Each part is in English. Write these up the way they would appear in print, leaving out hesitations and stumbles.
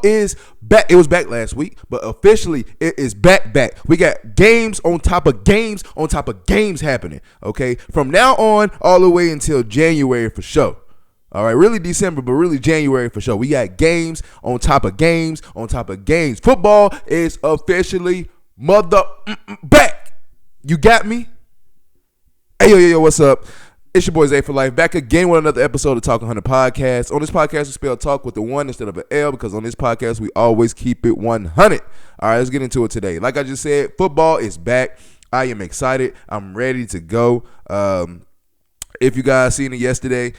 is back. It was back last week, but officially it is back. We got games on top of games on top of games happening, okay? From now on all the way until January for sure. All right, really December, but really January for sure. We got games on top of games on top of games. Football is officially back. You got me? Hey, yo, what's up? It's your boy Zay for Life, back again with another episode of Talk 100 Podcast. On this podcast, we spell talk with the one instead of an L, because on this podcast, we always keep it 100. All right, let's get into it today. Like I just said, football is back. I am excited. I'm ready to go. If you guys seen it yesterday,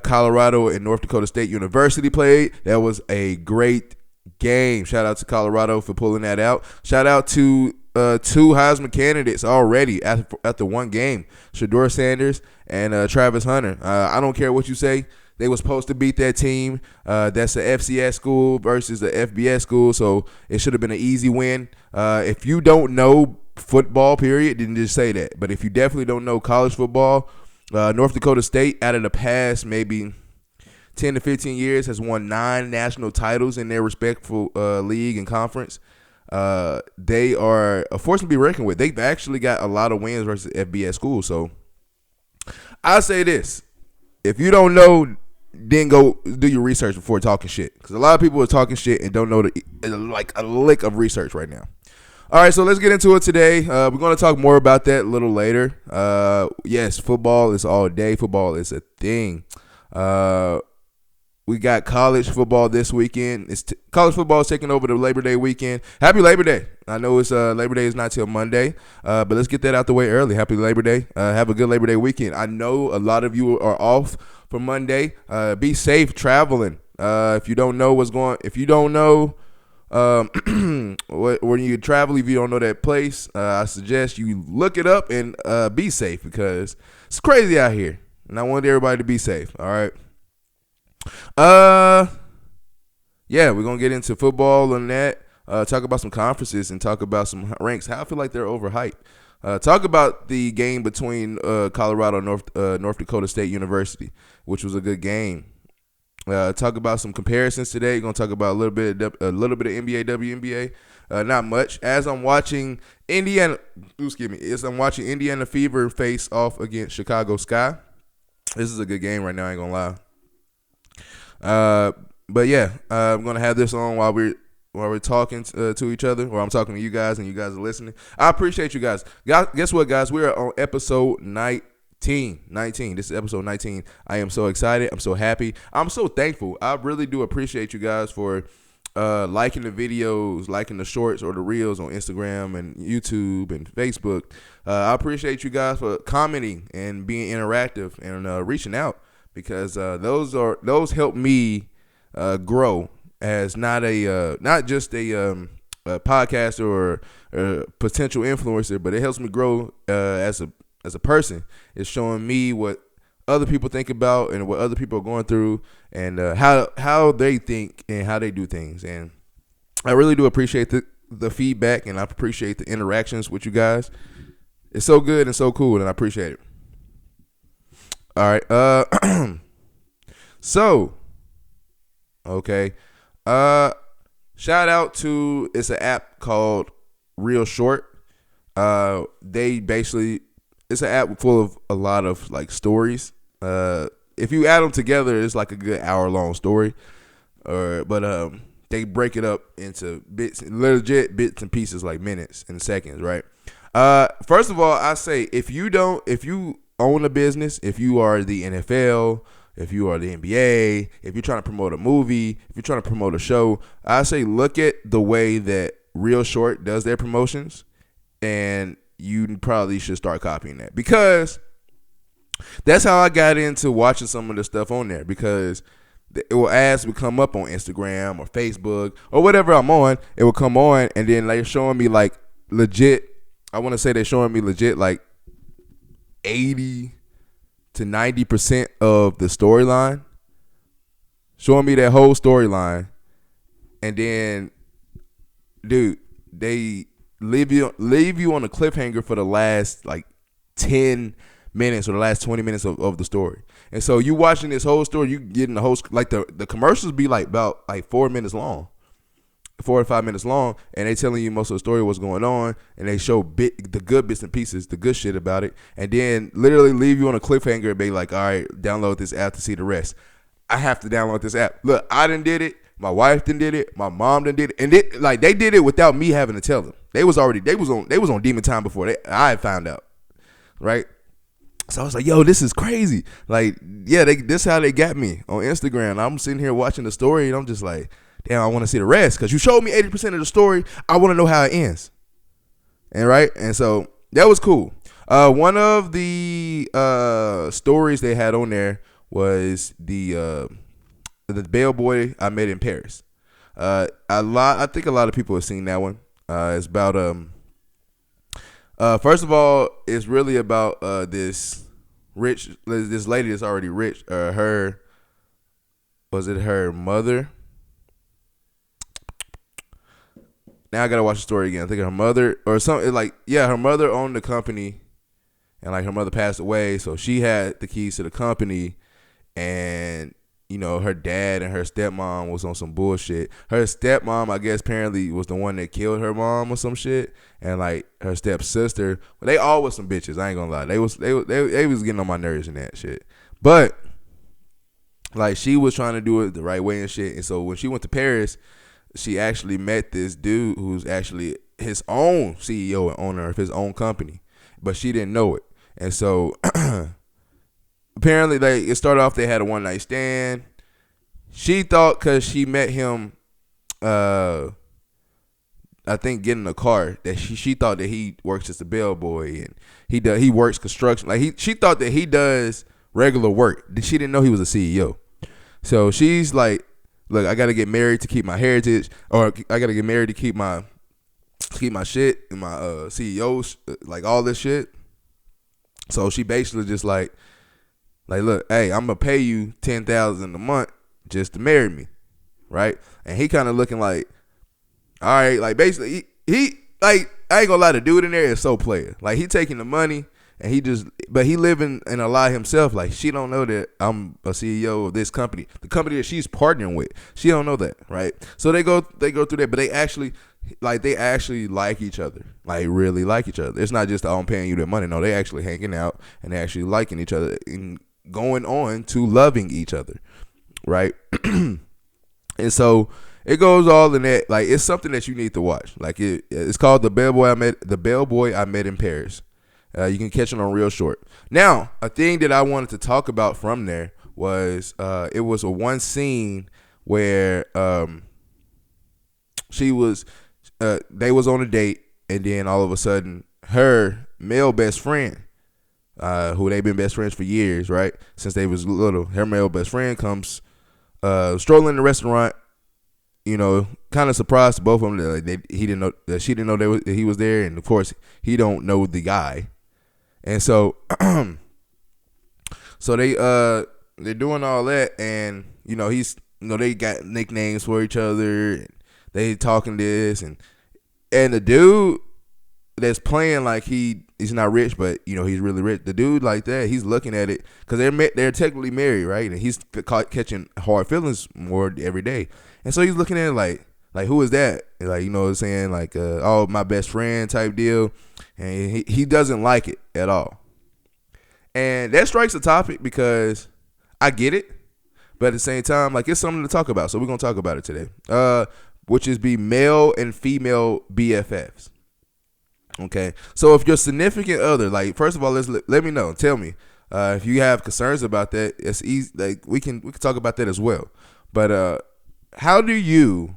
Colorado and North Dakota State University played. That was a great game. Shout out to Colorado for pulling that out. Shout out to two Heisman candidates already after one game, Shedeur Sanders and Travis Hunter. I don't care what you say. They were supposed to beat that team. That's a FCS school versus the FBS school, so it should have been an easy win. If you don't know football, period, then just say that. But if you definitely don't know college football, North Dakota State, out of the past maybe 10 to 15 years, has won 9 national titles in their respectful league and conference. They are a force to be reckoned with. They've actually got a lot of wins versus FBS schools. So I say this: if you don't know, then go do your research before talking shit. Because a lot of people are talking shit and don't know like a lick of research right now. All right, so let's get into it today. We're going to talk more about that a little later. Yes, football is all day. Football is a thing. We got college football this weekend. College football is taking over the Labor Day weekend. Happy Labor Day. I know it's Labor Day is not till Monday, but let's get that out the way early. Happy Labor Day. Have a good Labor Day weekend. I know a lot of you are off for Monday. Be safe traveling. If you don't know when you travel, if you don't know that place, I suggest you look it up and be safe, because it's crazy out here, and I want everybody to be safe. All right. Yeah, we're gonna get into football and that. Talk about some conferences and talk about some ranks. How I feel like they're overhyped. Talk about the game between Colorado and North Dakota State University, which was a good game. Talk about some comparisons today. We're gonna talk about a little bit of NBA, WNBA. Not much. As I'm watching Indiana Fever face off against Chicago Sky. This is a good game right now. I ain't gonna lie. But yeah, I'm gonna have this on while we're talking to each other, or I'm talking to you guys and you guys are listening. I appreciate you guys. Guess what, guys? We are on episode 19. This is episode 19. I am so excited. I'm so happy. I'm so thankful. I really do appreciate you guys for liking the videos, liking the shorts or the reels on Instagram and YouTube and Facebook. I appreciate you guys for commenting and being interactive and reaching out, because those help me grow as not just a podcaster or a potential influencer, but it helps me grow as a person. It's showing me what other people think about and what other people are going through, and how they think and how they do things. And I really do appreciate the feedback, and I appreciate the interactions with you guys. It's so good and so cool, and I appreciate it. All right. So, okay. Shout out to, it's an app called ReelShort. It's an app full of a lot of like stories. If you add them together, it's like a good hour-long story. But they break it up into legit bits and pieces, like minutes and seconds, right? First of all, I say if you own a business, if you are the NFL, if you are the NBA, if you're trying to promote a movie, if you're trying to promote a show, I say look at the way that ReelShort does their promotions, and you probably should start copying that, because that's how I got into watching some of the stuff on there, because ads would come up on Instagram or Facebook or whatever I'm on. It would come on, and then they're showing me like legit, I want to say they're showing me legit like 80 to 90% of the storyline, showing me that whole storyline, and then, dude, they leave you on a cliffhanger for the last like 10 minutes or the last 20 minutes of the story. And so you watching this whole story, you getting the whole, like the commercials be like about like 4 minutes long. 4 or 5 minutes long, and they telling you most of the story, what's going on, and they show the good bits and pieces, the good shit about it, and then literally leave you on a cliffhanger and be like, all right, download this app to see the rest. I have to download this app. Look, I done did it. My wife done did it. My mom done did it, and they did it without me having to tell them. They was on demon time before I found out, right? So I was like, yo, this is crazy. Like, yeah, this how they got me on Instagram. I'm sitting here watching the story, and I'm just like, damn, I want to see the rest because you showed me 80% of the story. I want to know how it ends. And so that was cool. One of the stories they had on there was the bellboy I met in Paris. I think a lot of people have seen that one. It's about first of all, it's really about this lady that's already rich. Her mother? Now I gotta watch the story again. I think her mother or something her mother owned the company, and like her mother passed away, so she had the keys to the company, and her dad and her stepmom was on some bullshit. Her stepmom, I guess, apparently was the one that killed her mom or some shit. And like her stepsister, they all was some bitches. I ain't gonna lie. They was getting on my nerves and that shit. But like she was trying to do it the right way and shit. And so when she went to Paris, she actually met this dude who's actually his own CEO and owner of his own company, but she didn't know it. And so apparently, it started off, they had a one-night stand. She thought because she met him, I think getting a car, that she thought that he works as a bellboy and he works construction. She thought that he does regular work. She didn't know he was a CEO. So she's like, look, I got to get married to keep my heritage, or I got to get married to keep my shit and my CEOs, like all this shit. So she basically just like, look, hey, I'm gonna pay you $10,000 a month just to marry me, right? And he kind of looking like, all right, like basically he like, I ain't gonna lie, the dude in there is so player. Like he taking the money and but he living in a lie himself. Like she don't know that I'm a CEO of this company, the company that she's partnering with. She don't know that, right? So they go through that, but they actually like each other, like really like each other. It's not just, oh, I'm paying you the money. No, they actually hanging out and they actually liking each other and going on to loving each other, right? And so it goes all in that. Like it's something that you need to watch. Like it's called The Bellboy I Met in Paris. You can catch it on ReelShort. Now, a thing that I wanted to talk about from there was it was a one scene where they was on a date, and then all of a sudden her male best friend, who they've been best friends for years, right? Since they was little, her male best friend comes strolling in the restaurant, kind of surprised to both of them that he didn't know that she didn't know that he was there, and of course he don't know the guy, and so so they're doing all that, and they got nicknames for each other, and they talking this, and the dude that's playing like he's not rich, but he's really rich. The dude like that, he's looking at it because they're technically married, right? And he's catching hard feelings more every day, and so he's looking at it like who is that? And like what I'm saying, like oh, my best friend type deal, and he doesn't like it at all. And that strikes a topic because I get it, but at the same time, like it's something to talk about. So we're gonna talk about it today, which is male and female BFFs. Okay, so if your significant other, like, first of all, let me know, tell me if you have concerns about that. It's easy, like we can talk about that as well. But how do you,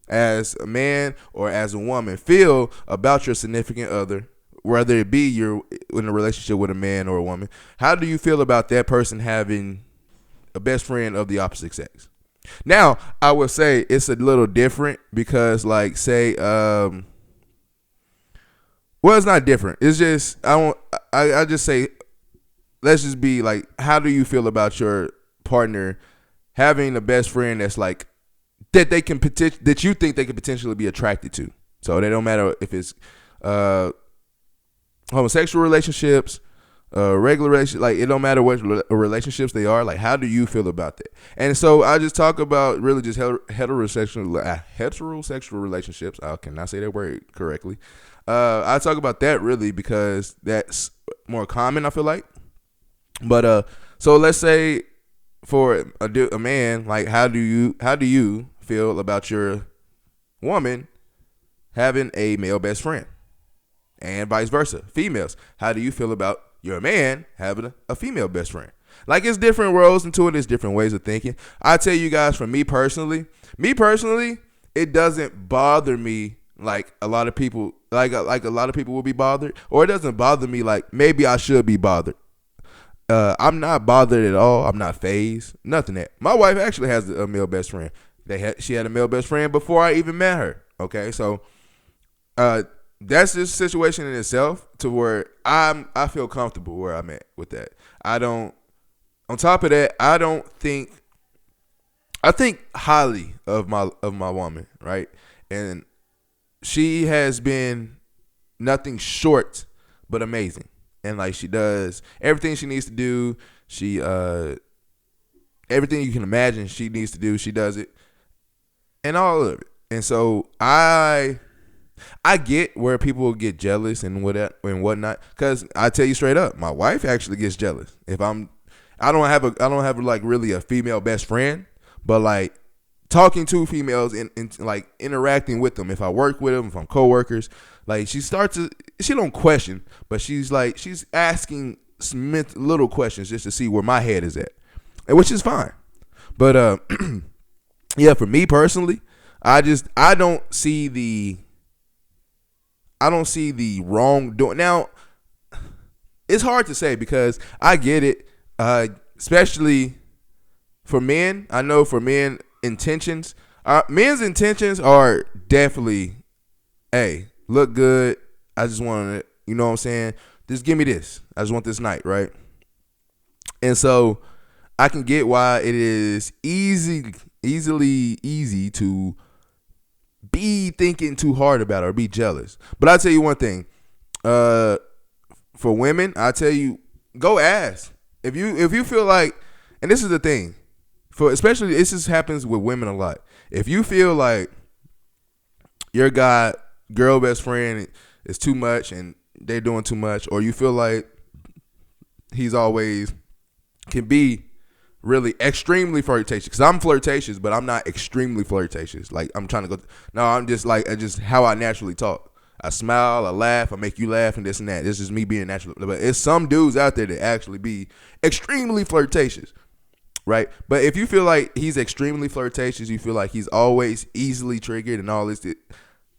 as a man or as a woman, feel about your significant other, whether it be you're in a relationship with a man or a woman? How do you feel about that person having a best friend of the opposite sex? Now, I would say it's a little different because, like, say, well, it's not different. It's just I just say, let's just be like, how do you feel about your partner having a best friend that's like that that you think they could potentially be attracted to? So they don't matter if it's homosexual relationships, regular relationship, like it don't matter what relationships they are, like how do you feel about that? And so I just talk about really just heterosexual relationships. I cannot say that word correctly. I talk about that really because that's more common, I feel like. But so let's say for a man, like how do you feel about your woman having a male best friend? And vice versa. Females, how do you feel about your man having a female best friend? Like, it's different worlds into it. It's different ways of thinking. I tell you guys, for me personally, it doesn't bother me like a lot of people, like a lot of people will be bothered, or it doesn't bother me like maybe I should be bothered. I'm not bothered at all. I'm not phased. Nothing that. My wife actually has a male best friend. She had a male best friend before I even met her. Okay, so that's this situation in itself to where I feel comfortable where I'm at with that. On top of that, I think highly of my woman, right? And she has been nothing short but amazing. And like, she does everything she needs to do. She everything you can imagine she needs to do, she does it. And all of it. And so I get where people get jealous and whatnot, because I tell you straight up, my wife actually gets jealous if I don't have like really a female best friend, but like talking to females and like interacting with them. If I work with them, if I'm coworkers, like she don't question, but she's asking Smith little questions just to see where my head is at, and which is fine. But yeah, for me personally, I don't see the wrongdoing. Now, it's hard to say because I get it, especially for men. I know for men, men's intentions are definitely, hey, look good. I just want to, you know what I'm saying? Just give me this. I just want this night, right? And so I can get why it is easy to be thinking too hard about it or be jealous. But I'll tell you one thing. For women, I tell you, go ask. If you feel like, and this is the thing, especially this happens with women a lot. If you feel like your girl best friend is too much and they're doing too much, or you feel like he's always can be really extremely flirtatious, because I'm flirtatious, but I'm not extremely flirtatious. Like, I'm trying to go. No, I'm just like, just how I naturally talk. I smile, I laugh, I make you laugh, and this and that. This is me being natural. But it's some dudes out there that actually be extremely flirtatious, right? But if you feel like he's extremely flirtatious, you feel like he's always easily triggered and all this,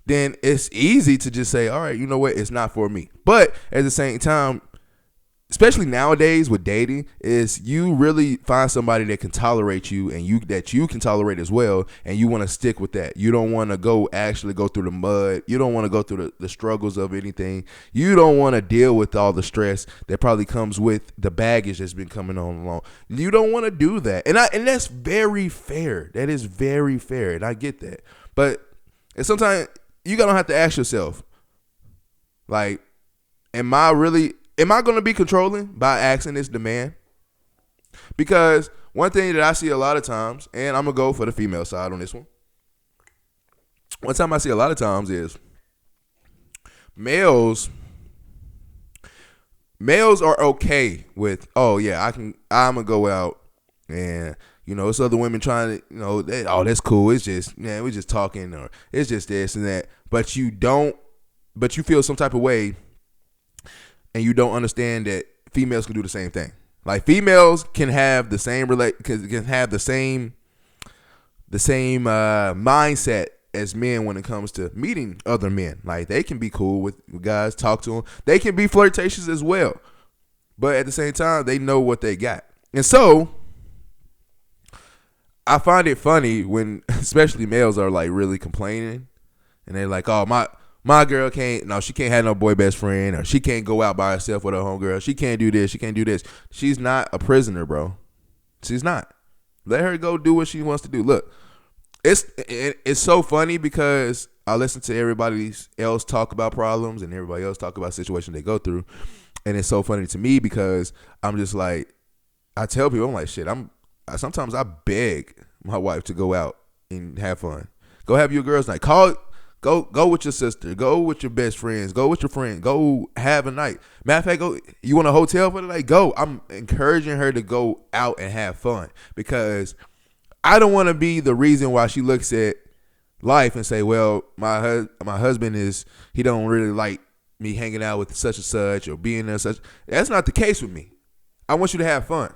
then it's easy to just say, all right, you know what? It's not for me. But at the same time, especially nowadays with dating, is you really find somebody that can tolerate you and that you can tolerate as well, and you want to stick with that. You don't want to actually go through the mud. You don't want to go through the struggles of anything. You don't want to deal with all the stress that probably comes with the baggage that's been coming on along. You don't want to do that. And that's very fair. That is very fair, and I get that. But sometimes you gotta have to ask yourself, like, am I going to be controlling by asking this demand? Because one thing that I see a lot of times, and I'm going to go for the female side on this one. One time I see a lot of times is males are okay with, oh yeah, I'm going to go out and, it's other women trying to, that's cool. It's just, we're just talking, or it's just this and that. But you feel some type of way, and you don't understand that females can do the same thing. Like, females can have the same mindset as men when it comes to meeting other men. Like, they can be cool with guys, talk to them. They can be flirtatious as well. But at the same time, they know what they got. And so I find it funny when especially males are like really complaining, and they're like, oh, my girl she can't have no boy best friend, or she can't go out by herself with her homegirl. She can't do this. She can't do this. She's not a prisoner, bro. She's not. Let her go do what she wants to do. Look, it's so funny because I listen to everybody else talk about problems and everybody else talk about situations they go through. And it's so funny to me because I'm just like, I tell people, I'm like, shit, sometimes I beg my wife to go out and have fun. Go have your girls' night. Go with your sister. Go with your best friends. Go with your friend. Go have a night. Matter of fact, go. You want a hotel for the night? Go. I'm encouraging her to go out and have fun because I don't want to be the reason why she looks at life and say, well, my husband he don't really like me hanging out with such and such or being there such. That's not the case with me. I want you to have fun.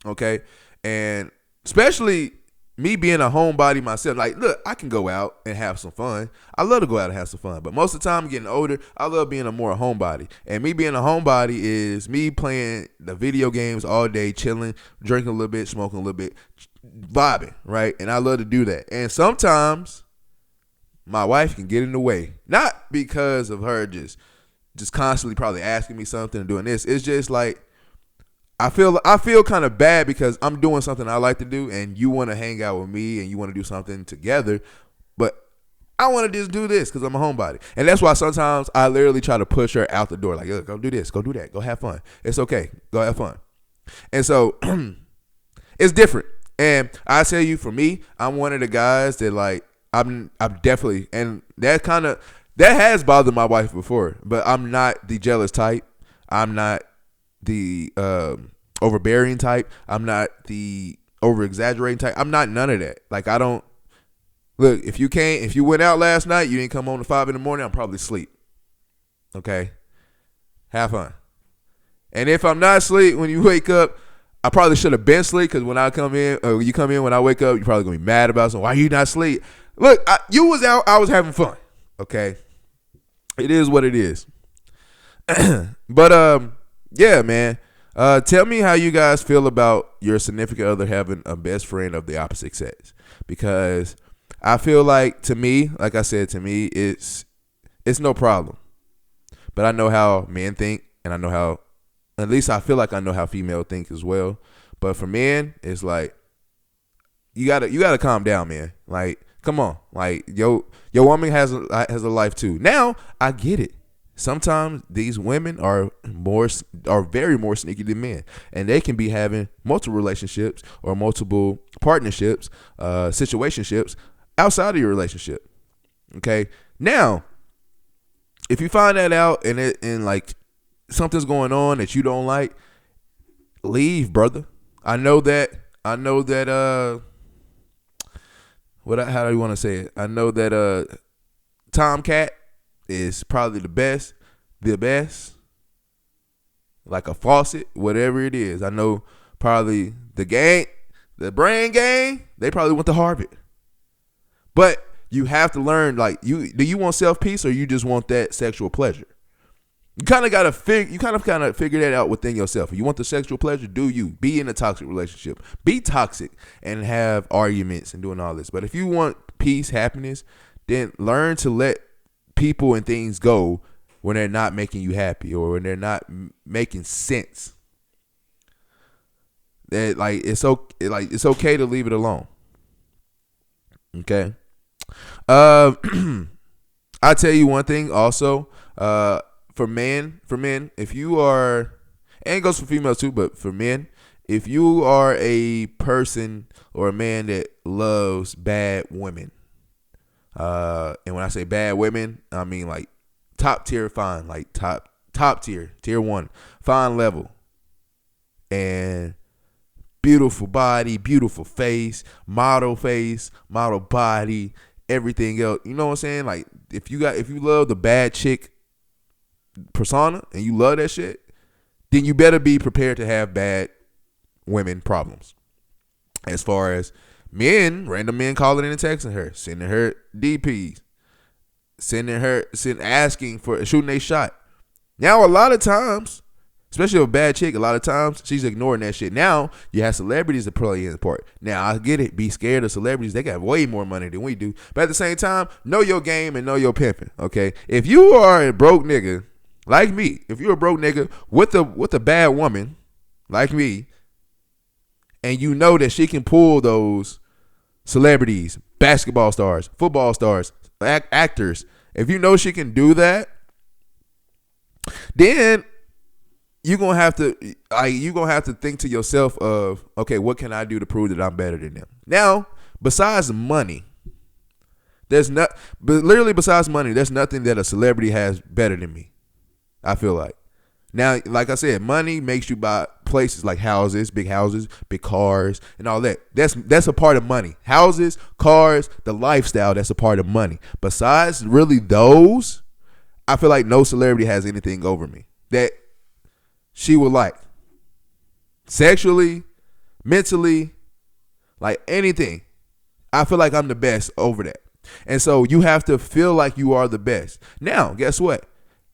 Okay? And especially me being a homebody myself, like, look, I can go out and have some fun. I love to go out and have some fun. But most of the time, getting older, I love being a more homebody. And me being a homebody is me playing the video games all day, chilling, drinking a little bit, smoking a little bit, vibing, right? And I love to do that. And sometimes my wife can get in the way. Not because of her just constantly probably asking me something and doing this. It's just like, I feel kind of bad because I'm doing something I like to do and you want to hang out with me and you want to do something together, but I want to just do this because I'm a homebody. And that's why sometimes I literally try to push her out the door. Like, go do this, go do that, go have fun. It's okay, go have fun. And so it's different. And I tell you, for me, I'm one of the guys that like, I'm definitely, and that has bothered my wife before, but I'm not the jealous type. I'm not the overbearing type. I'm not the over exaggerating type. I'm not none of that. Like, I don't look, if you went out last night, you didn't come home at 5 a.m, I'm probably asleep. Okay? Have fun. And if I'm not asleep when you wake up, I probably should have been asleep because when I come in, or you come in when I wake up, you're probably gonna be mad about something. Why you not asleep? Look, you was out, I was having fun. Okay? It is what it is. But yeah, man. Tell me how you guys feel about your significant other having a best friend of the opposite sex. Because I feel like, to me, like I said, to me, it's no problem. But I know how men think, and I know how, at least I feel like I know how females think as well. But for men, it's like, you gotta calm down, man. Like, come on. Like, your woman has a life too. Now, I get it. Sometimes these women are very more sneaky than men, and they can be having multiple relationships or multiple partnerships, situationships outside of your relationship. Okay, now if you find that out and like something's going on that you don't like, leave, brother. I know that. How do you want to say it? I know that Tomcat is probably the best, like a faucet, whatever it is. I know probably the brain gang, they probably went to Harvard. But you have to learn, like, do you want self-peace or you just want that sexual pleasure? You kind of figure that out within yourself. If you want the sexual pleasure, do you. Be in a toxic relationship. Be toxic and have arguments and doing all this. But if you want peace, happiness, then learn to let people and things go when they're not making you happy or when they're not making sense. That it's okay to leave it alone. Okay. I tell you one thing also. For men, if you are, and it goes for females too, but for men, if you are a person or a man that loves bad women. And when I say bad women, I mean like top tier fine, like top tier, tier 1, fine level, and beautiful body, beautiful face, model body, everything else. You know what I'm saying? Like if you love the bad chick persona and you love that shit, then you better be prepared to have bad women problems. As far as men, random men calling in and texting her, sending her DPs, asking for shooting a shot. Now, a lot of times, especially a bad chick, a lot of times she's ignoring that shit. Now, you have celebrities that play in the part. Now, I get it. Be scared of celebrities. They got way more money than we do. But at the same time, know your game and know your pimping, okay? If you are a broke nigga, like me, if you're a broke nigga with a bad woman, like me, and you know that she can pull those celebrities, basketball stars, football stars, actors, if you know she can do that, then you're gonna have to think to yourself of, okay, what can I do to prove that I'm better than them? Now, besides money, besides money, there's nothing that a celebrity has better than me. I feel like. Now, like I said, money makes you buy places like houses, big cars, and all that. That's a part of money. Houses, cars, the lifestyle, that's a part of money. Besides really those, I feel like no celebrity has anything over me that she would like. Sexually, mentally, like anything. I feel like I'm the best over that. And so you have to feel like you are the best. Now, guess what?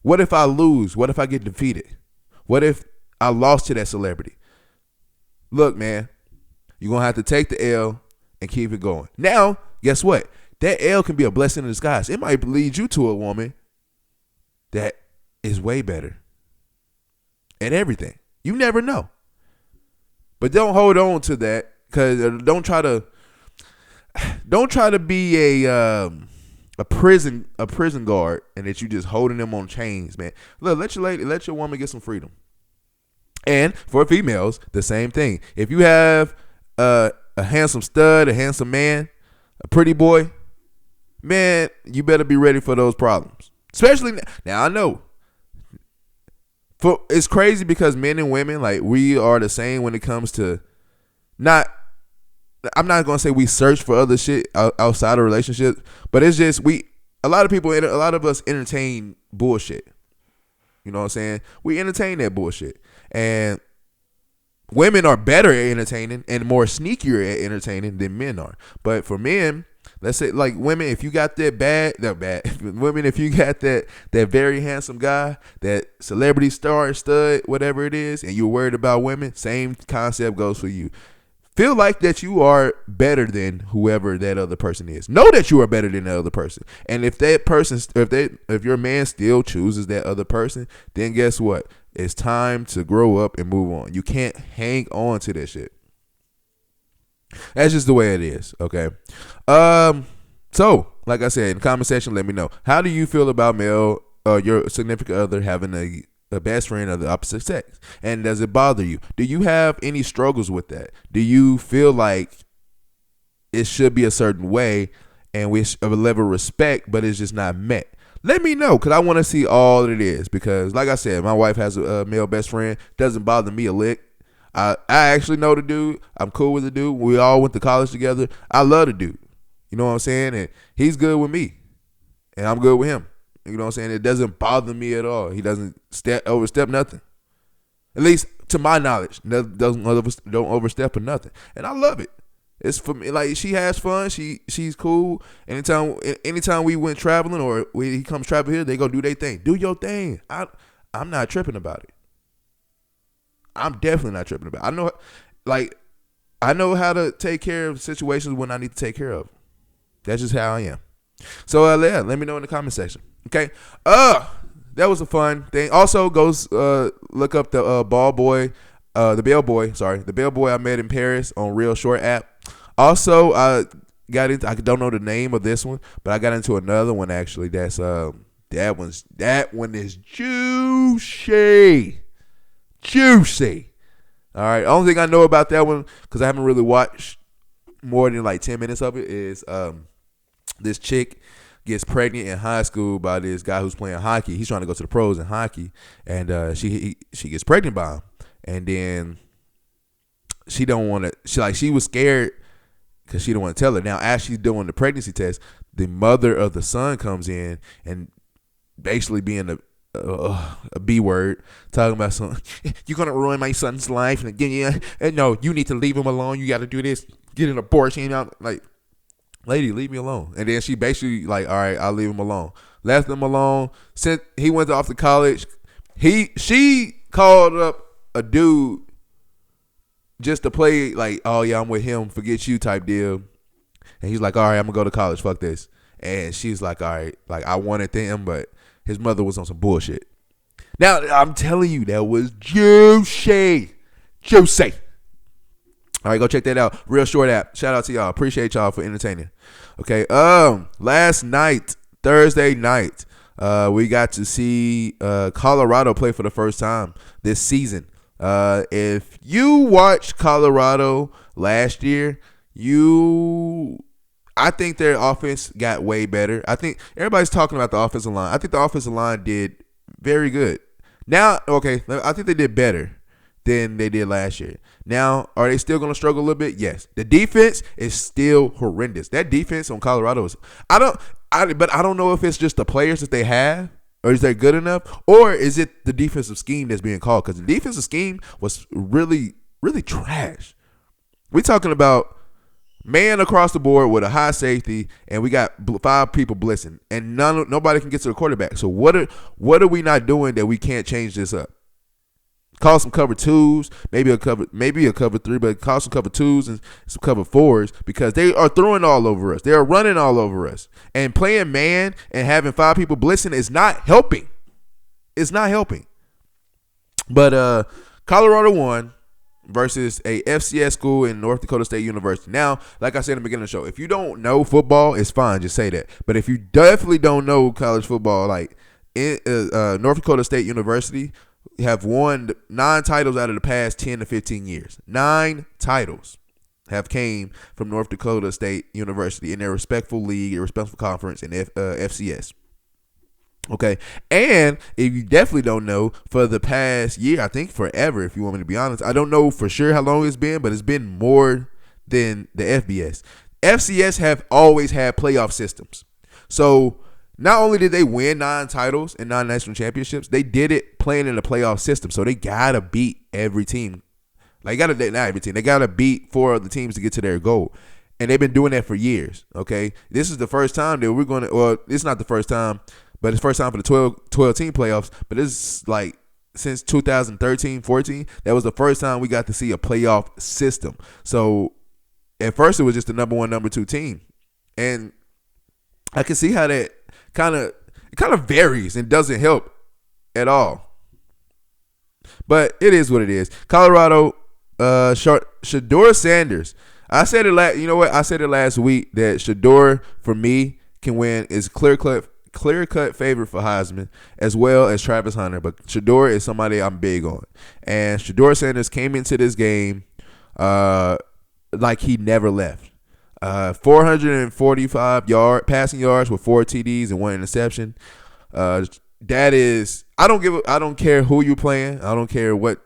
What if I lose? What if I get defeated? What if I lost to that celebrity? Look, man, you're going to have to take the L and keep it going. Now, guess what? That L can be a blessing in disguise. It might lead you to a woman that is way better at everything. You never know. But don't hold on to that, because don't try to be a prison guard, and that you just holding them on chains, man. Look, let your woman get some freedom. And for females, the same thing. If you have a handsome stud, a handsome man, a pretty boy, man, you better be ready for those problems. Especially now, I know. It's crazy because men and women, like, we are the same when it comes to I'm not gonna say we search for other shit outside of relationships, but it's just a lot of us entertain bullshit. You know what I'm saying? We entertain that bullshit, and women are better at entertaining and more sneakier at entertaining than men are. But for men, let's say like women, if you got women, if you got that very handsome guy, that celebrity star, stud, whatever it is, and you're worried about women, same concept goes for you. Feel like that you are better than whoever that other person is. Know that you are better than the other person. And if that person, if your man still chooses that other person, then guess what? It's time to grow up and move on. You can't hang on to that shit. That's just the way it is. Okay. So like I said, in the comment section, let me know, how do you feel about your significant other having a best friend of the opposite sex, and does it bother you? Do you have any struggles with that? Do you feel like it should be a certain way and with a level of respect, but it's just not met? Let me know, because I want to see all that it is. Because like I said, my wife has a male best friend. Doesn't bother me a lick. I actually know the dude. I'm cool with the dude. We all went to college together. I love the dude. You know what I'm saying? And he's good with me, and I'm good with him. You know what I'm saying? It doesn't bother me at all. He doesn't overstep nothing. At least to my knowledge, don't overstep or nothing. And I love it. It's for me. Like, she has fun. She's cool. Anytime we went traveling, or he comes travel here, they go do their thing. Do your thing. I'm not tripping about it. I'm definitely not tripping about it. I know how to take care of situations when I need to take care of them. That's just how I am. So let me know in the comment section. Okay. That was a fun thing. Also, look up the the bellboy I met in Paris on ReelShort app. Also, I don't know the name of this one, but I got into another one actually. That one is juicy. All right. Only thing I know about that one, because I haven't really watched more than like 10 minutes of it, is this chick gets pregnant in high school by this guy who's playing hockey. He's trying to go to the pros in hockey, and she gets pregnant by him, and then she don't want to. She was scared because she don't want to tell her. Now, as she's doing the pregnancy test, the mother of the son comes in and basically being a B word, talking about something. You're gonna ruin my son's life, and no, you need to leave him alone. You got to do this, get an abortion. Like, lady, leave me alone. And then she basically like, all right, I'll leave him alone. Left him alone. He went off to college. She called up a dude just to play like, oh yeah, I'm with him, forget you type deal. And he's like, all right, I'm gonna go to college, fuck this. And she's like, all right, like, I wanted them, but his mother was on some bullshit. Now, I'm telling you, that was juicy. All right, go check that out. ReelShort app. Shout out to y'all. Appreciate y'all for entertaining. Okay. Last night, Thursday night, We got to see Colorado play for the first time this season. If you watched Colorado last year, I think their offense got way better. I think everybody's talking about the offensive line. I think the offensive line did very good. Now, okay, I think they did better than they did last year. Now, are they still going to struggle a little bit? Yes. The defense is still horrendous. That defense on Colorado is I don't know if it's just the players that they have, or is that good enough, or is it the defensive scheme that's being called? Because the defensive scheme was really, really trash. We're talking about man across the board with a high safety, and we got 5 people blitzing, and nobody can get to the quarterback. So what are we not doing that we can't change this up? Call some cover 2s, maybe a cover 3, but call some cover 2s and some cover 4s, because they are throwing all over us. They are running all over us. And playing man and having 5 people blitzing is not helping. It's not helping. But Colorado won versus a FCS school in North Dakota State University. Now, like I said in the beginning of the show, if you don't know football, it's fine. Just say that. But if you definitely don't know college football, like North Dakota State University have won 9 titles out of the past 10 to 15 years. 9 titles have came from North Dakota State University in their respectful league, their respectful conference, in FCS. Okay, and if you definitely don't know, for the past year, I think forever, if you want me to be honest, I don't know for sure how long it's been, but it's been more than the FBS. FCS have always had playoff systems. So not only did they win 9 titles and 9 national championships, they did it playing in a playoff system. So they gotta beat every team. Like not every team. They gotta beat 4 other teams to get to their goal. And they've been doing that for years. Okay. This is the first time that we're gonna, well, it's not the first time, but it's first time for the 12 team playoffs. But it's like since 2013-14, that was the first time we got to see a playoff system. So at first it was just the number 1, number 2 team. And I can see how that kind of varies and doesn't help at all. But it is what it is. Colorado, Shedeur Sanders. I said it I said it last week that Shedeur for me can win, is clear-cut favorite for Heisman, as well as Travis Hunter. But Shedeur is somebody I'm big on. And Shedeur Sanders came into this game like he never left. 445 passing yards with 4 TDs and 1 interception. That is, I don't care who you playing. I don't care what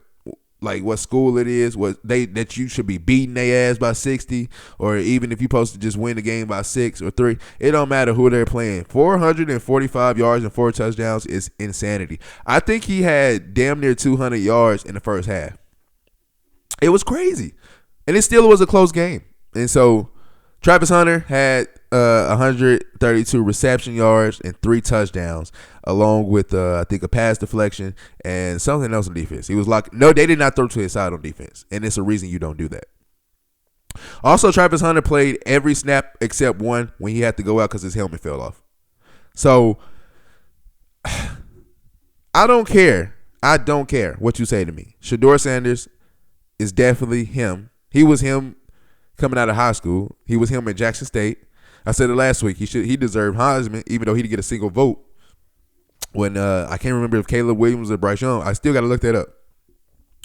school it is, that you should be beating their ass by 60, or even if you're supposed to just win the game by 6 or 3. It don't matter who they're playing. 445 yards and 4 touchdowns is insanity. I think he had damn near 200 yards in the first half. It was crazy. And it still was a close game. And so Travis Hunter had 132 reception yards and 3 touchdowns, along with I think a pass deflection and something else on defense. He was like, no, they did not throw to his side on defense, and it's a reason you don't do that. Also, Travis Hunter played every snap except one when he had to go out because his helmet fell off. So I don't care. I don't care what you say to me. Shedeur Sanders is definitely him. He was him coming out of high school. He was him at Jackson State. I said it last week. He deserved Heisman, even though he didn't get a single vote. When I can't remember if Caleb Williams or Bryce Young. I still got to look that up.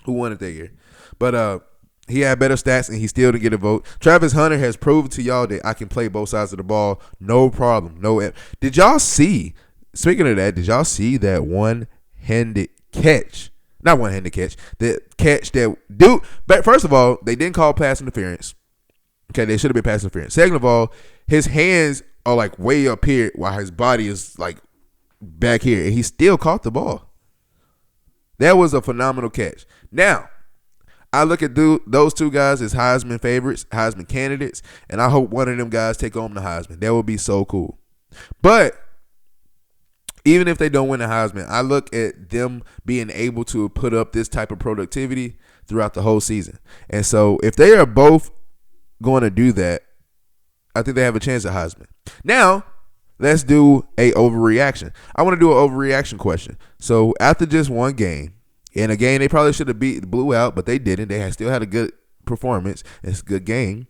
Who won it that year? But he had better stats and he still didn't get a vote. Travis Hunter has proven to y'all that I can play both sides of the ball, no problem. Did y'all see? Speaking of that, did y'all see that one-handed catch? Not one-handed catch. The catch that dude. But first of all, they didn't call pass interference. Okay, they should have been pass interference. Second of all, his hands are like way up here while his body is like back here, and he still caught the ball. That was a phenomenal catch. Now, I look at those 2 guys as Heisman favorites, Heisman candidates, and I hope one of them guys take home the Heisman. That would be so cool. But even if they don't win the Heisman, I look at them being able to put up this type of productivity throughout the whole season. And so if they are both going to do that, I think they have a chance at Heisman. Now, let's do a overreaction. I want to do an overreaction question. So after just one game, in a game they probably should have blew out, but they didn't. They still had a good performance. It's a good game.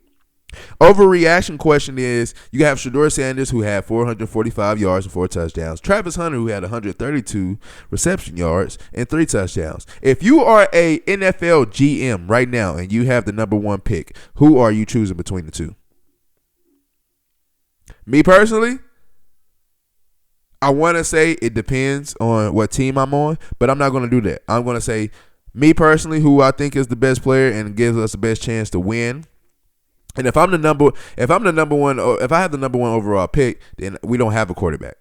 Overreaction question is, you have Shedeur Sanders, who had 445 yards and 4 touchdowns. Travis Hunter, who had 132 reception yards and 3 touchdowns. If you are a NFL GM right now and you have the number 1 pick, who are you choosing between the two? Me personally, I want to say it depends on what team I'm on, but I'm not going to do that. I'm going to say, me personally, who I think is the best player and gives us the best chance to win. And if I have the number 1 overall pick, then we don't have a quarterback.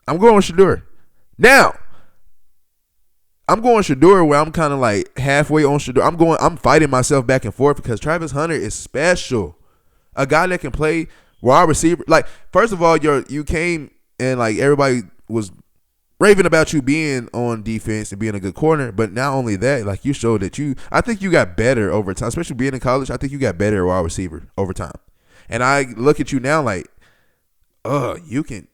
I'm going with Shedeur. Now, I'm going Shedeur where I'm kind of like halfway on Shedeur. I'm fighting myself back and forth because Travis Hunter is special. A guy that can play wide receiver. Like, first of all, you came and like everybody was raving about you being on defense and being a good corner, but not only that, like you showed that I think you got better over time, especially being in college. I think you got better at wide receiver over time. And I look at you now like, you can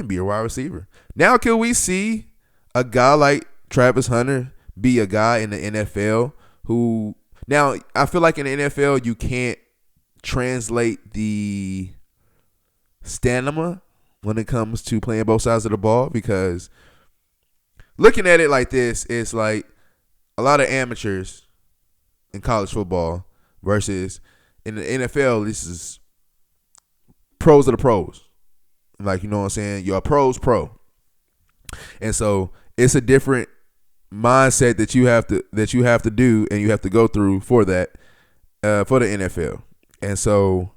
be a wide receiver. Now, can we see a guy like Travis Hunter be a guy in the NFL who, now I feel like in the NFL you can't translate the stamina when it comes to playing both sides of the ball, because looking at it like this, it's like a lot of amateurs in college football versus in the NFL, this is pros of the pros. Like, you know what I'm saying? You're a pro's pro. And so it's a different mindset that you have to do and you have to go through for that, for the NFL. And so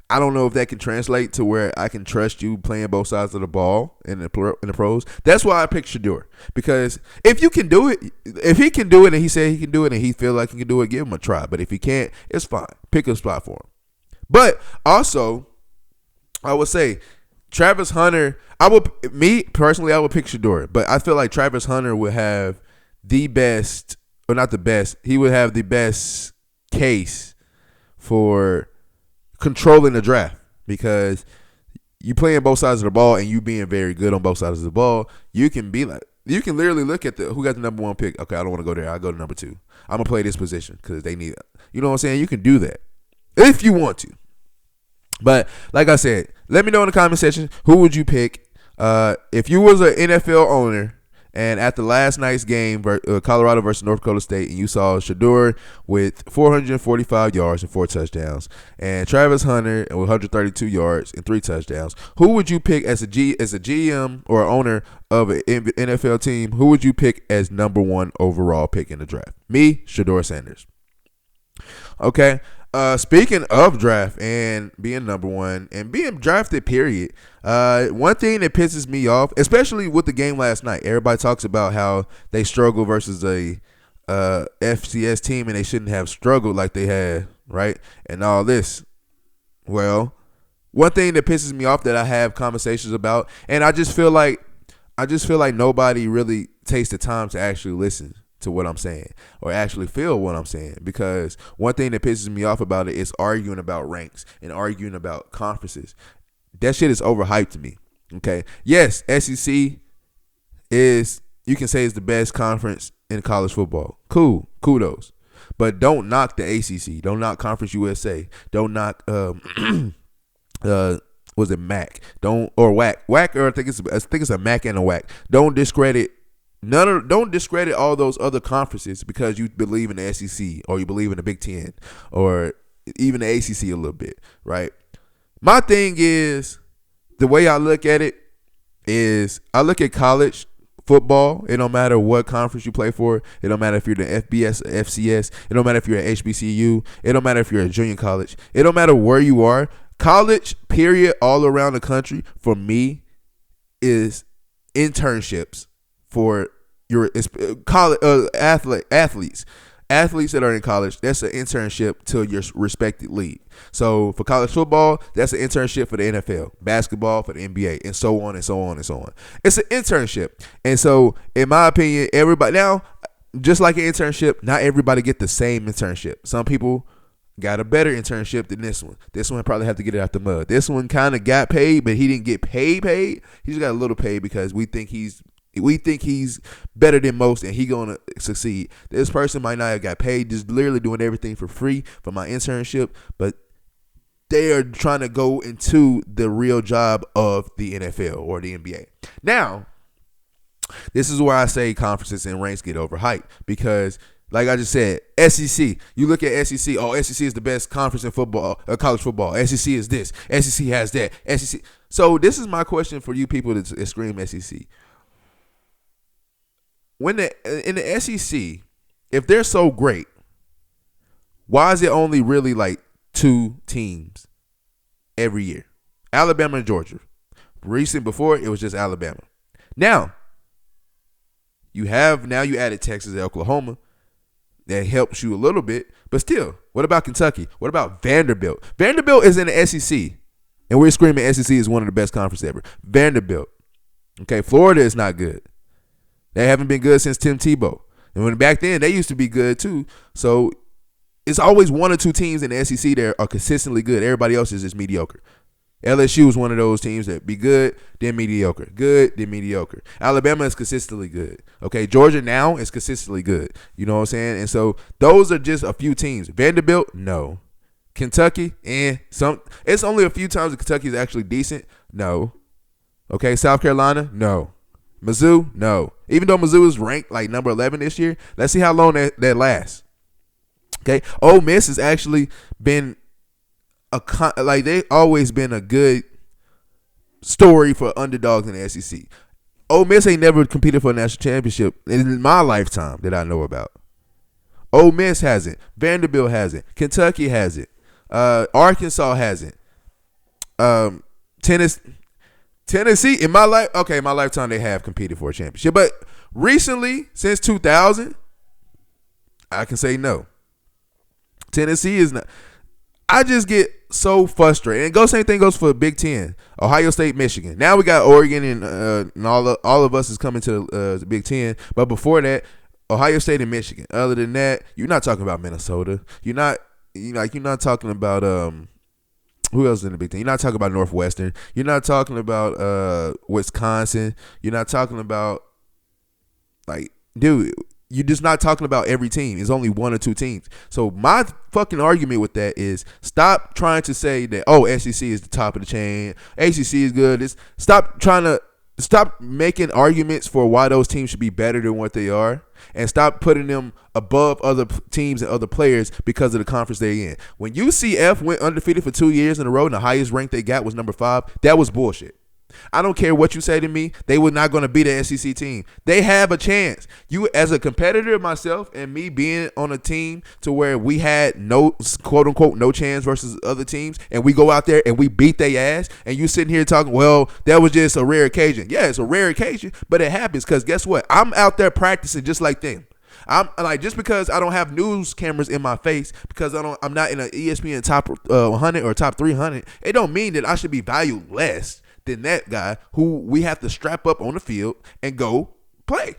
I don't know if that can translate to where I can trust you playing both sides of the ball in the pros. That's why I picked Shedeur, because if you can do it, if he can do it and he said he can do it and he feel like he can do it, give him a try. But if he can't, it's fine. Pick a spot for him. But also, I would say Travis Hunter, me personally, I would pick Shedeur, but I feel like Travis Hunter would have the best, or not the best, he would have the best case for controlling the draft, because you playing both sides of the ball and you being very good on both sides of the ball, you can literally look at who got the number 1 pick. Okay, I don't want to go there. I'll go to number 2. I'm going to play this position because they need it. You know what I'm saying? You can do that if you want to. But like I said, let me know in the comment section, who would you pick? If you was an NFL owner and at the last night's game, Colorado versus North Dakota State, and you saw Shedeur with 445 yards and 4 touchdowns, and Travis Hunter with 132 yards and 3 touchdowns, who would you pick as a GM or owner of an NFL team? Who would you pick as number 1 overall pick in the draft? Me, Shedeur Sanders. Okay. Speaking of draft and being number 1 and being drafted, period. One thing that pisses me off, especially with the game last night, everybody talks about how they struggle versus a FCS team and they shouldn't have struggled like they had, right? And all this. Well, one thing that pisses me off that I have conversations about, and I just feel like nobody really takes the time to actually listen to what I'm saying or actually feel what I'm saying, because one thing that pisses me off about it is arguing about ranks and arguing about conferences. That shit is overhyped to me. Okay. Yes, SEC is, you can say, is the best conference in college football. Cool. Kudos. But don't knock the ACC. Don't knock Conference USA. Don't knock was it MAC? Don't, or WAC. WAC, or I think it's a MAC and a WAC. Don't discredit all those other conferences because you believe in the SEC or you believe in the Big Ten or even the ACC a little bit, right? My thing is, the way I look at it is, I look at college football. It don't matter what conference you play for. It don't matter if you're the FBS or FCS. It don't matter if you're at HBCU. It don't matter if you're a junior college. It don't matter where you are. College, period, all around the country, for me, is internships for your college athletes that are in college. That's an internship to your respected league. So for college football, that's an internship for the NFL, basketball for the NBA, and so on and so on and so on. It's an internship. And so in my opinion, everybody, now, just like an internship, not everybody get the same internship. Some people got a better internship than this one. This one probably have to get it out the mud. This one kind of got paid, but he didn't get paid. He just got a little paid because we think he's We think he's better than most and he gonna succeed. This person might not have got paid, just literally doing everything for free for my internship, but they are trying to go into the real job of the NFL or the NBA. Now, this is where I say conferences and ranks get overhyped because, like I just said, SEC. You look at SEC. Oh, SEC is the best conference in football, college football. SEC is this. SEC has that. SEC. So this is my question for you people that scream SEC. In the SEC, if they're so great, why is it only really like 2 teams every year? Alabama and Georgia. Before it was just Alabama. Now you added Texas and Oklahoma. That helps you a little bit, but still, what about Kentucky? What about Vanderbilt? Vanderbilt is in the SEC, and we're screaming SEC is one of the best conferences ever. Vanderbilt. Okay, Florida is not good. They haven't been good since Tim Tebow. And when back then, they used to be good too. So it's always 1 or 2 teams in the SEC that are consistently good. Everybody else is just mediocre. LSU is one of those teams that be good, then mediocre. Good, then mediocre. Alabama is consistently good. Okay, Georgia now is consistently good. You know what I'm saying? And so those are just a few teams. Vanderbilt, no. Kentucky, it's only a few times that Kentucky is actually decent. No. Okay, South Carolina, no. Mizzou, no. Even though Mizzou is ranked like number 11 this year, let's see how long that lasts. Okay, Ole Miss has actually been they've always been a good story for underdogs in the SEC. Ole Miss ain't never competed for a national championship in my lifetime that I know about. Ole Miss hasn't. Vanderbilt hasn't. Kentucky hasn't. Arkansas hasn't. Tennessee, in my lifetime they have competed for a championship. But recently, since 2000, I can say no. Tennessee is not. I just get so frustrated. And same thing goes for Big Ten, Ohio State, Michigan. Now we got Oregon and all of us is coming to the Big Ten. But before that, Ohio State and Michigan. Other than that, you're not talking about Minnesota. You're not talking about who else is in the Big Ten? You're not talking about Northwestern. You're not talking about Wisconsin. You're not talking about you're just not talking about every team. It's only 1 or 2 teams. So my fucking argument with that is stop trying to say that, SEC is the top of the chain. ACC is good. Stop making arguments for why those teams should be better than what they are, and stop putting them above other teams and other players because of the conference they're in. When UCF went undefeated for 2 years in a row and the highest rank they got was number 5, that was bullshit. I don't care what you say to me. They were not going to beat the SEC team. They have a chance. You, as a competitor, myself and me being on a team to where we had no, quote unquote, no chance versus other teams, and we go out there and we beat their ass, and you sitting here talking, well, that was just a rare occasion. Yeah, it's a rare occasion, but it happens because guess what? I'm out there practicing just like them. I'm like, just because I don't have news cameras in my face, because I'm not in an ESPN top 100 or top 300, it don't mean that I should be valued less than that guy who we have to strap up on the field and go play.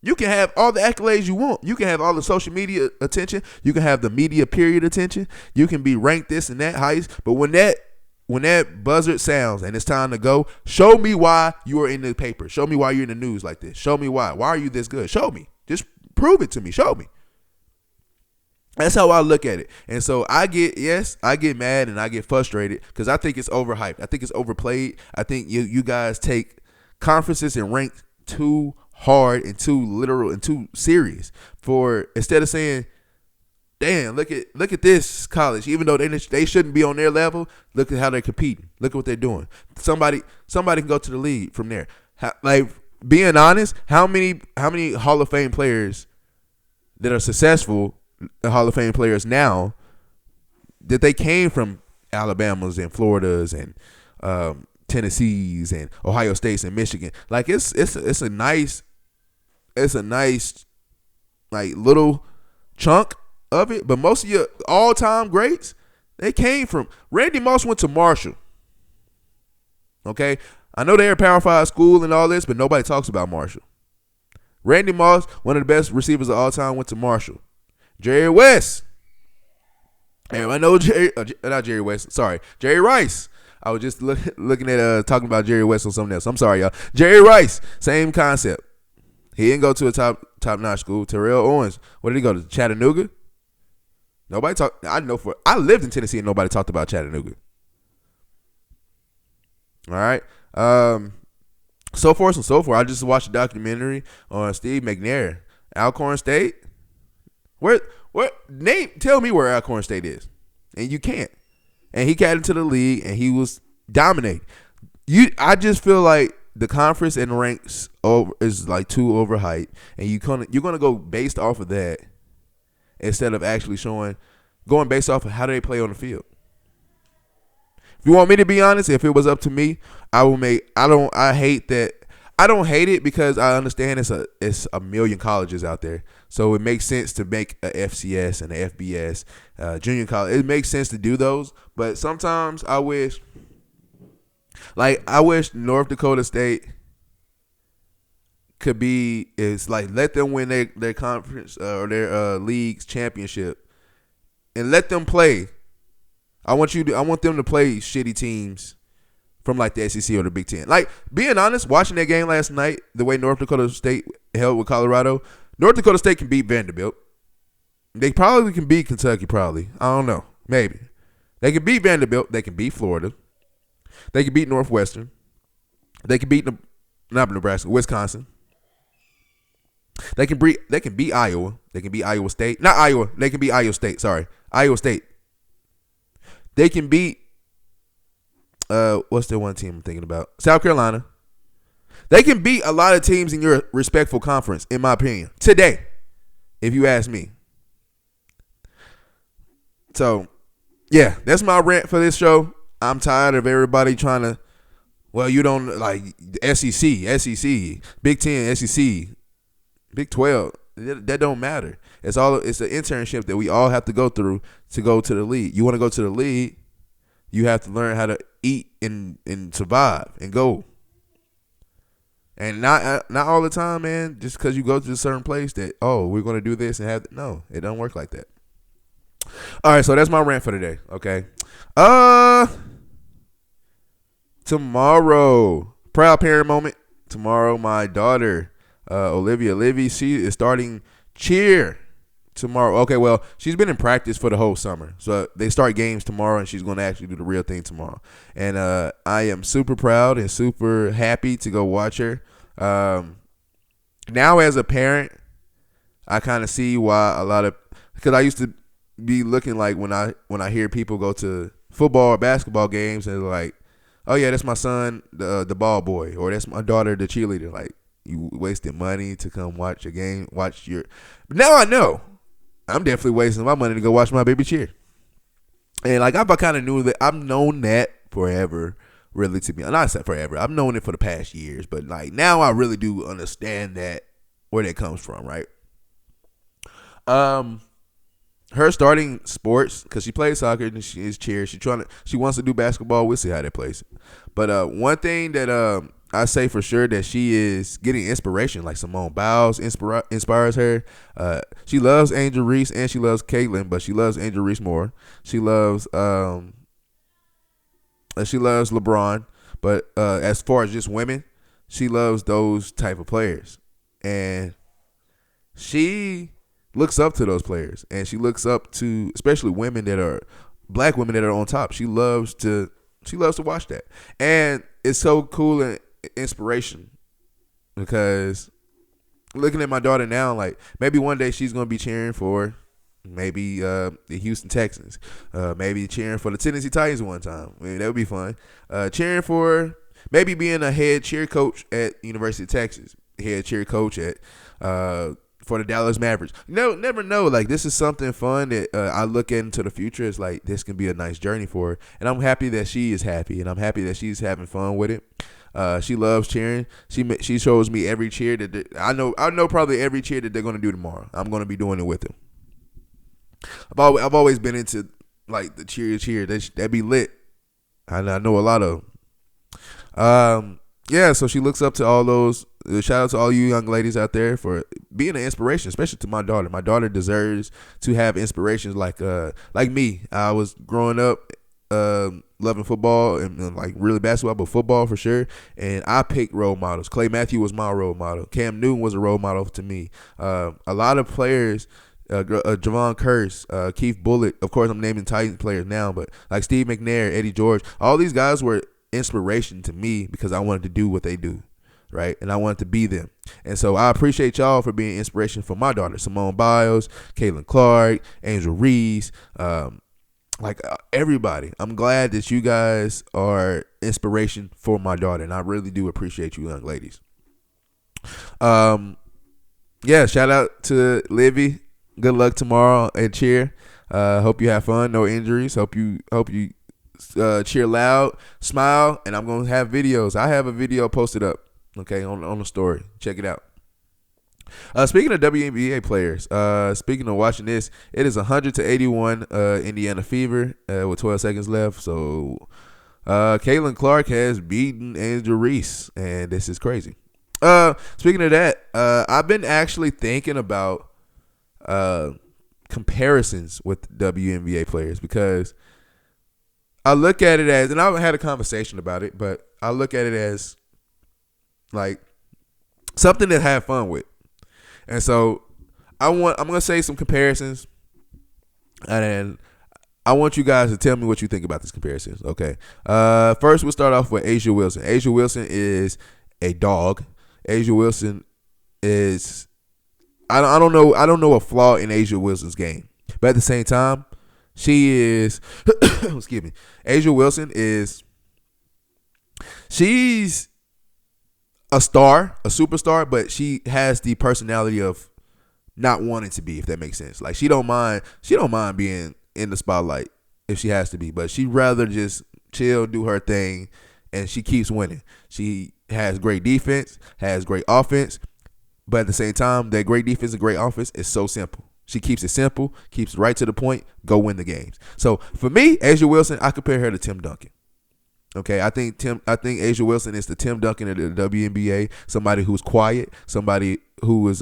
You can have all the accolades you want. You can have all the social media attention. You can have the media period attention. You can be ranked this and that highest. But when that buzzard sounds and it's time to go, show me why you are in the paper. Show me why you're in the news like this. Show me why. Why are you this good? Show me. Just prove it to me. Show me. That's how I look at it. And so I get mad and I get frustrated because I think it's overhyped. I think it's overplayed. I think you guys take conferences and rank too hard and too literal and too serious for, instead of saying, damn, look at this college. Even though they shouldn't be on their level, look at how they're competing. Look at what they're doing. Somebody can go to the league from there. Being honest, how many Hall of Fame players that are successful, Hall of Fame players now, that they came from Alabamas and Floridas and Tennessees and Ohio States and Michigan. Like it's a nice like little chunk of it, but most of your all-time greats, they came from. Randy Moss went to Marshall. Okay, I know they're a Power 5 school and all this, but nobody talks about Marshall. Randy Moss, one of the best receivers of all time, went to Marshall. Jerry West. And I know Jerry Rice. I was just looking at talking about Jerry West on something else. I'm sorry, y'all. Jerry Rice, same concept. He didn't go to a top notch school. Terrell Owens, where did he go to? Chattanooga. Nobody talked. I lived in Tennessee and nobody talked about Chattanooga. All right. So forth and so forth. I just watched a documentary on Steve McNair, Alcorn State. Tell me where Alcorn State is, and you can't. And he got into the league and he was dominating. I just feel like the conference and ranks is like too overhyped, and you're gonna go based off of that instead of actually going based off of how they play on the field. If you want me to be honest, if it was up to me, I will make. I hate that. I don't hate it because I understand it's a million colleges out there, so it makes sense to make a FCS and a FBS, junior college. It makes sense to do those, but sometimes I wish North Dakota State could be let them win their conference or their league's championship, and let them play. I want them to play shitty teams from like the SEC or the Big Ten. Like, being honest, watching that game last night, the way North Dakota State held with Colorado, North Dakota State can beat Vanderbilt. They probably can beat Kentucky, probably. I don't know. Maybe. They can beat Vanderbilt. They can beat Florida. They can beat Northwestern. They can beat not Nebraska, Wisconsin. They can beat Iowa. They can beat Iowa State. Not Iowa. They can beat Iowa State. Sorry. Iowa State. They can beat what's the one team I'm thinking about? South Carolina. They can beat a lot of teams in your respectful conference, in my opinion. Today, if you ask me. So, yeah, that's my rant for this show. I'm tired of everybody trying to, you don't like SEC, Big 10, SEC, Big 12. That don't matter. It's an internship that we all have to go through to go to the league. You want to go to the league, you have to learn how to eat and survive and go. And not all the time, man, just because you go to a certain place that, we're going to do this and have – no, it don't work like that. All right, so that's my rant for today, okay? Tomorrow, proud parent moment. Tomorrow, my daughter – Olivia Livi, she is starting cheer tomorrow. Okay, well, she's been in practice for the whole summer. So they start games tomorrow, and she's going to actually do the real thing tomorrow. And I am super proud and super happy to go watch her. Now as a parent, I kind of see why because I used to be looking like when I hear people go to football or basketball games and they're like, oh yeah, that's my son, the ball boy, or that's my daughter, the cheerleader. Like, you wasted money to come watch a game, now I know I'm definitely wasting my money to go watch my baby cheer. And like, I kind of knew that. I've known that forever, really, to be honest. Not said forever. I've known it for the past years, but like now I really do understand where that comes from, right? Her starting sports, because she plays soccer and she is cheer. She wants to do basketball. We'll see how that plays. But one thing that I say for sure that she is getting inspiration, like Simone Biles inspires her. She loves Angel Reese and she loves Caitlin, but she loves Angel Reese more. She loves LeBron, but as far as just women, she loves those type of players, and she looks up to those players, and she looks up to especially black women that are on top. She loves to watch that, and it's so cool and inspiration, because looking at my daughter now, like maybe one day she's gonna be cheering for maybe the Houston Texans, maybe cheering for the Tennessee Titans one time. I mean, that would be fun. Cheering for maybe being a head cheer coach at University of Texas, head cheer coach at for the Dallas Mavericks. Never know. Like, this is something fun that I look into the future. It's like, this can be a nice journey for her, and I'm happy that she is happy, and I'm happy that she's having fun with it. She loves cheering. She shows me every cheer that I know probably every cheer that they're going to do tomorrow. I'm going to be doing it with them. I've always been into like the cheer. That be lit. I know a lot of them. Yeah, so she looks up to all those. Shout out to all you young ladies out there for being an inspiration, especially to my daughter. My daughter deserves to have inspirations like me. I was growing up loving football and like really basketball, but football for sure. And I picked role models. Clay Matthews was my role model. Cam Newton was a role model to me. A lot of players, Javon Curse, Keith Bullitt. Of course, I'm naming Titan players now, but like Steve McNair, Eddie George, all these guys were inspiration to me because I wanted to do what they do, right? And I wanted to be them. And so I appreciate y'all for being inspiration for my daughter, Simone Biles, Caitlin Clark, Angel Reese, everybody. I'm glad that you guys are inspiration for my daughter, and I really do appreciate you young ladies. Shout out to Livi. Good luck tomorrow at cheer. Hope you have fun, no injuries. Hope you cheer loud, smile, and I'm gonna have videos. I have a video posted up, okay, on the story. Check it out. Speaking of WNBA players, speaking of watching this, it is 100-81 Indiana Fever with 12 seconds left. So Caitlin Clark has beaten Angel Reese, and this is crazy. Speaking of that, I've been actually thinking about comparisons with WNBA players because I look at it as, and I had a conversation about it, but I look at it as like something to have fun with. And so I'm gonna say some comparisons, and I want you guys to tell me what you think about these comparisons. Okay. First we'll start off with A'ja Wilson. A'ja Wilson is a dog. A'ja Wilson is I don't know a flaw in A'ja Wilson's game, but at the same time, she is excuse me. A'ja Wilson she's a star, a superstar, but she has the personality of not wanting to be, if that makes sense. Like she don't mind being in the spotlight if she has to be, but she'd rather just chill, do her thing, and she keeps winning. She has great defense, has great offense, but at the same time, that great defense and great offense is so simple. She keeps it simple, keeps it right to the point, go win the games. So for me, A'ja Wilson, I compare her to Tim Duncan. Okay, I think A'ja Wilson is the Tim Duncan of the WNBA. Somebody who's quiet, somebody who is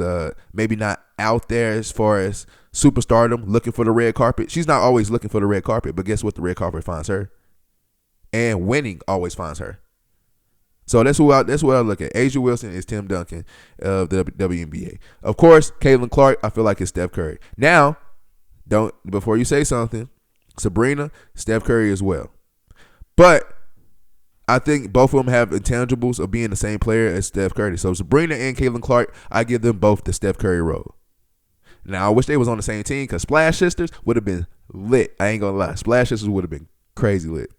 maybe not out there as far as superstardom, looking for the red carpet. She's not always looking for the red carpet, but guess what? The red carpet finds her, and winning always finds her. So that's what I look at. A'ja Wilson is Tim Duncan of the WNBA. Of course, Caitlin Clark, I feel like it's Steph Curry. Now, before you say something, Sabrina, Steph Curry as well. But I think both of them have intangibles of being the same player as Steph Curry. So Sabrina and Caitlin Clark, I give them both the Steph Curry role. Now, I wish they was on the same team because Splash Sisters would have been lit. I ain't going to lie. Splash Sisters would have been crazy lit.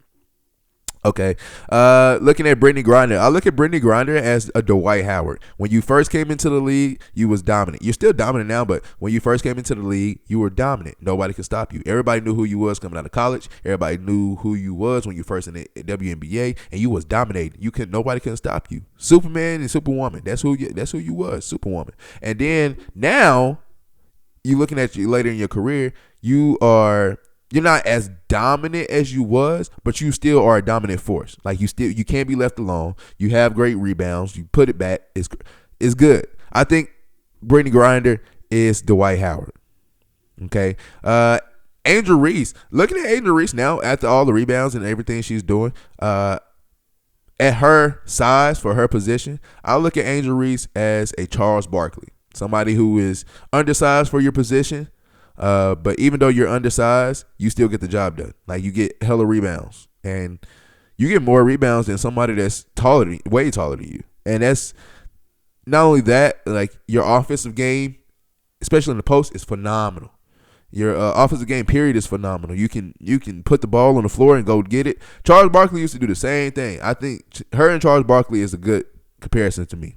Okay. Looking at Brittany Griner. I look at Brittany Griner as a Dwight Howard. When you first came into the league, you was dominant. You're still dominant now, but when you first came into the league, you were dominant. Nobody could stop you. Everybody knew who you was coming out of college. Everybody knew who you was when you first in the WNBA, and you was dominating. Nobody can stop you. Superman and Superwoman. That's who you was, Superwoman. And then now, you looking at you later in your career, you're not as dominant as you was, but you still are a dominant force. Like you can't be left alone. You have great rebounds. You put it back. It's good. I think Brittany Griner is Dwight Howard. Okay. Angel Reese. Looking at Angel Reese now after all the rebounds and everything she's doing, at her size for her position, I look at Angel Reese as a Charles Barkley, somebody who is undersized for your position. But even though you're undersized, you still get the job done. Like you get hella rebounds, and you get more rebounds than somebody that's way taller than you. And that's not only that, like your offensive game, especially in the post, is phenomenal. Your offensive game period is phenomenal. You can put the ball on the floor and go get it. Charles Barkley used to do the same thing. I think her and Charles Barkley is a good comparison to me.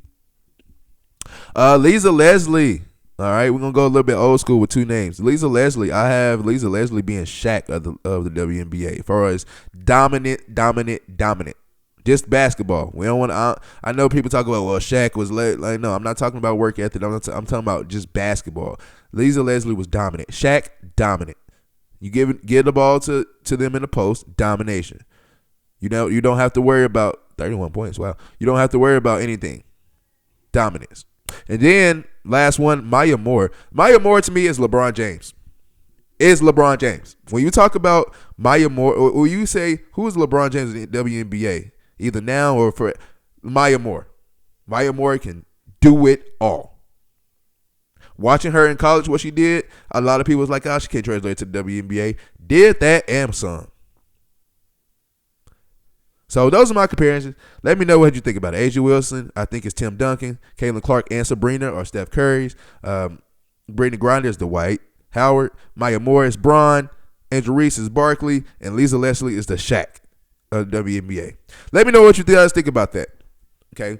Lisa Leslie. All right, we're going to go a little bit old school with two names. Lisa Leslie, I have Lisa Leslie being Shaq of the WNBA as far as dominant. Just basketball. We don't want to. I know people talk about, well, Shaq was like, no, I'm not talking about work ethic. I'm talking about just basketball. Lisa Leslie was dominant. Shaq, dominant. You give the ball to them in the post, domination. You don't have to worry about 31 points. Wow. You don't have to worry about anything. Dominance. And then last one, Maya Moore. Maya Moore to me is LeBron James. is LeBron James. When you talk about Maya Moore, or you say who is LeBron James in the WNBA, either now or for Maya Moore. Maya Moore can do it all. Watching her in college, what she did, a lot of people was like, oh, she can't translate to the WNBA. Did that and some. So those are my comparisons. Let me know what you think about it. Asia Wilson, I think it's Tim Duncan. Caitlin Clark and Sabrina are Steph Curry's. Brittany Griner is Dwight Howard. Maya Moore is Braun. Andrew Reese is Barkley. And Lisa Leslie is the Shaq of the WNBA. Let me know what you guys think about that. Okay.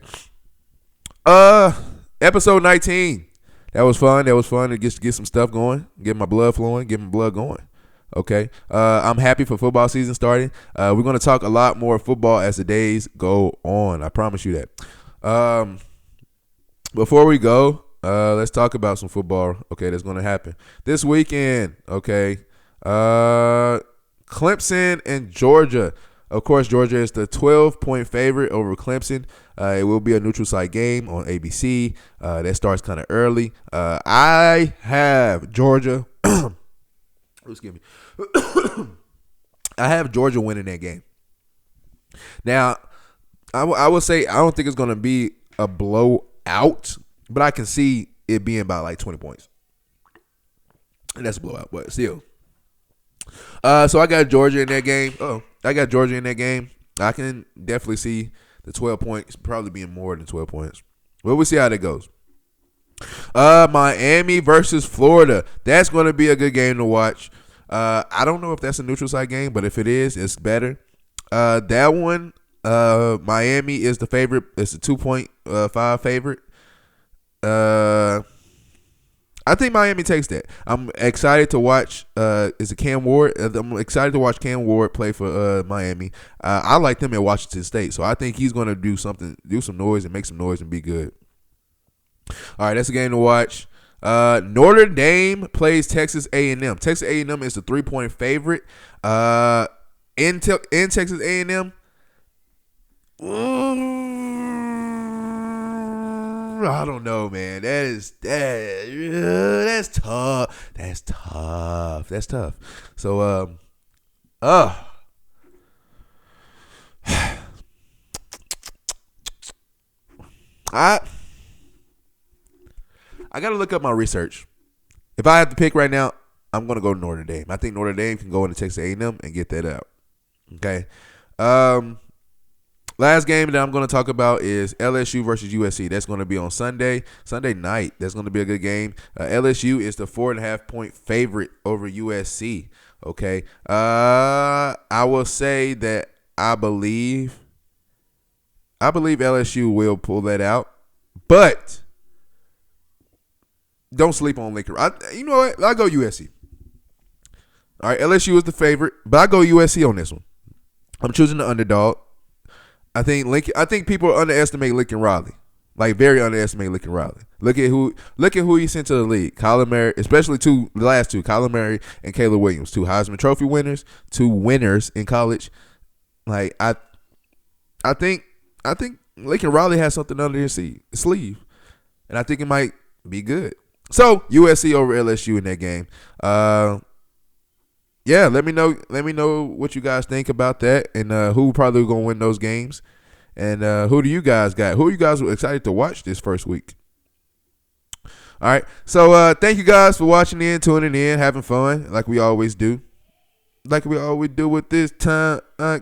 Episode 19. That was fun. To get some stuff going, get my blood flowing, get my blood going. Okay. I'm happy for football season starting. We're going to talk a lot more football as the days go on. I promise you that. Before we go, let's talk about some football. Okay, that's going to happen this weekend. Okay. Clemson and Georgia. Of course, Georgia is the 12-point favorite over Clemson. It will be a neutral site game on ABC. That starts kind of early. I have Georgia. Excuse me. I have Georgia winning that game. Now, I will say I don't think it's going to be a blowout, but I can see it being about like 20 points. And that's a blowout, but still. So I got Georgia in that game. I can definitely see the 12 points probably being more than 12 points. Well, we'll see how that goes. Miami versus Florida. That's going to be a good game to watch. I don't know if that's a neutral site game, but if it is, it's better. That one, Miami is the favorite. It's a 2.5 favorite. I think Miami takes that. I'm excited to watch. Is it Cam Ward? I'm excited to watch Cam Ward play for Miami. I like them at Washington State, so I think he's going to do some noise and make some noise and be good. All right, that's a game to watch. Notre Dame plays Texas A&M. Texas A&M is the 3-point favorite. In Texas A&M. I don't know, man. That's tough. That's tough. So, I got to look up my research. If I have to pick right now, I'm going to go to Notre Dame. I think Notre Dame can go into Texas A&M and get that out. Okay. Last game that I'm going to talk about is LSU versus USC. That's going to be on Sunday night. That's going to be a good game. LSU is the 4.5-point favorite over USC. Okay. I will say that I believe LSU will pull that out, but don't sleep on Lincoln. You know what? I'll go USC. All right, LSU is the favorite, but I go USC on this one. I'm choosing the underdog. I think people underestimate Lincoln Riley, like very underestimate Lincoln Riley. Look at who he sent to the league. Kyler Murray, especially the last two, Kyler Murray and Caleb Williams, 2 Heisman Trophy winners, 2 winners in college. Like I think Lincoln Riley has something under his sleeve, and I think it might be good. So USC over LSU in that game. Yeah, let me know what you guys think about that, and who probably gonna win those games, and who do you guys got? Who are you guys excited to watch this first week? All right, so thank you guys for watching tuning in, having fun like we always do, with this time. All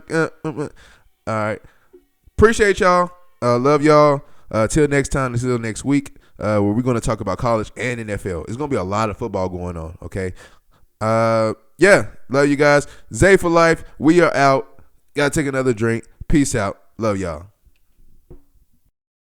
right, appreciate y'all. Love y'all. Till next time. Until next week, where we're gonna talk about college and NFL. It's gonna be a lot of football going on. Okay. Yeah, love you guys. Zay for life. We are out. Gotta take another drink. Peace out. Love y'all.